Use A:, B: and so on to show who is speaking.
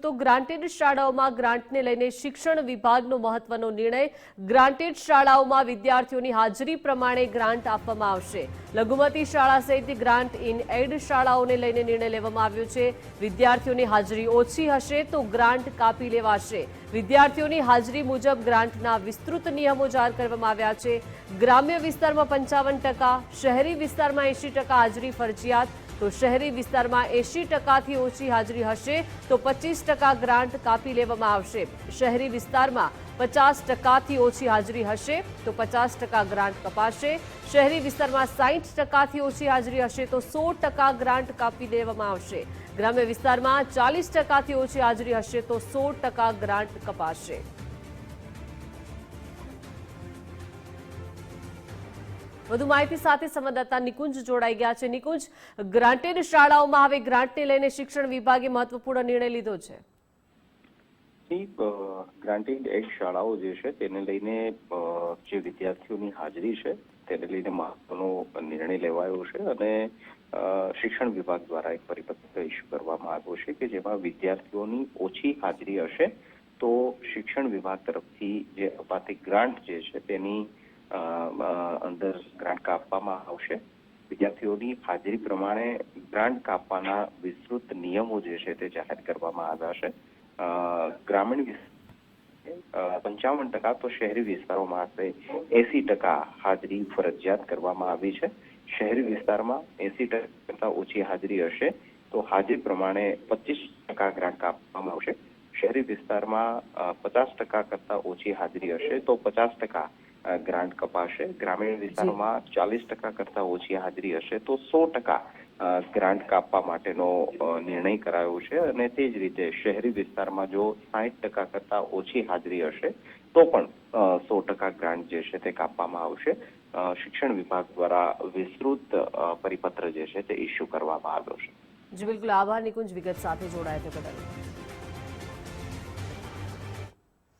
A: તો ગ્રાન્ટેડ શાળાઓમાં ગ્રાન્ટને લઈને શિક્ષણ વિભાગનો મહત્વનો નિર્ણય। ગ્રાન્ટેડ શાળાઓમાં વિદ્યાર્થીઓની હાજરી પ્રમાણે ગ્રાન્ટ આપવામાં આવશે। લઘુમતી શાળા સહિત ગ્રાન્ટ ઇન એડ શાળાઓને લઈને નિર્ણય લેવામાં આવ્યો છે। વિદ્યાર્થીઓની હાજરી ઓછી હશે તો ગ્રાન્ટ કાપી લેવાશે। વિદ્યાર્થીઓની હાજરી મુજબ ગ્રાન્ટના વિસ્તૃત નિયમો જાહેર કરવામાં આવ્યા છે। ગ્રામ્ય વિસ્તારમાં 55%, શહેરી વિસ્તારમાં 80% હાજરી ફરજિયાત। तो शहरी विस्तार में 80% थी ओછી हाजरी हशे तो 25% ग्रांट कापी लेवामां आवशे। शहरी विस्तार में 50% थी ओછી हाजरी हशे तो 50% ग्रांट कपाशे। शहरी विस्तार में 60% थी ओછી हाजरी हशे तो 100% ग्रांट कापी लेवामां आवशे। ग्राम्य विस्तार में 40% थी ओછી हाजरी हशे तो 100% ग्रांट कपाशे। વધુ માહિતી સાથે સંવાદદાતા નિકુંજ જોડાઈ ગયા છે। નિકુંજ, ગ્રાન્ટેડ શાળાઓમાં હવે ગ્રાન્ટને લઈને શિક્ષણ વિભાગે મહત્વપૂર્ણ નિર્ણય લીધો છે।
B: ગ્રાન્ટેડ એડ શાળાઓ જે છે તેને લઈને જે વિદ્યાર્થીઓની હાજરી છે તેને લઈને મહત્વનો નિર્ણય લેવાયો છે અને શિક્ષણ વિભાગ દ્વારા એક પરિપત્ર ઇસ્યુ કરવામાં આવ્યો છે કે જેમાં વિદ્યાર્થીઓની ઓછી હાજરી હશે તો શિક્ષણ વિભાગ તરફથી જે અપાતી ગ્રાન્ટ જે છે તેની અંદર ગ્રાન્ટ કાપવામાં આવશે। વિદ્યાર્થીઓની હાજરી પ્રમાણે ગ્રાન્ટ કાપવાના વિસ્તૃત નિયમો જે છે તે જાહેર કરવામાં આવ્યા છે। ગ્રામીણ 55% તો શહેરી વિસ્તારોમાં 80% હાજરી ફરજિયાત કરવામાં આવી છે। શહેરી વિસ્તારમાં 80% કરતાં ઓછી હાજરી હશે તો હાજરી પ્રમાણે 25% ગ્રાન્ટ કાપવામાં આવશે। શહેરી વિસ્તારમાં 50% કરતાં ઓછી હાજરી હશે તો 50% ગ્રાન્ટ કપાશે। ગ્રામીણ વિસ્તારોમાં 40% કરતાં ઓછી હાજરી હશે તો 100% ગ્રાન્ટ કાપવા માટેનો નિર્ણય કરાયો છે અને તે જ રીતે શહેરી વિસ્તારમાં જો 60% કરતાં ઓછી હાજરી હશે તો પણ 100% ગ્રાન્ટ જે છે તે કાપવામાં આવશે। શિક્ષણ વિભાગ દ્વારા વિસ્તૃત પરિપત્ર જે છે તે ઇસ્યુ કરવામાં આવ્યો છે।
A: જી બિલકુલ, આભાર નિકુંજ વિગત સાથે જોડાયા તે બદલ।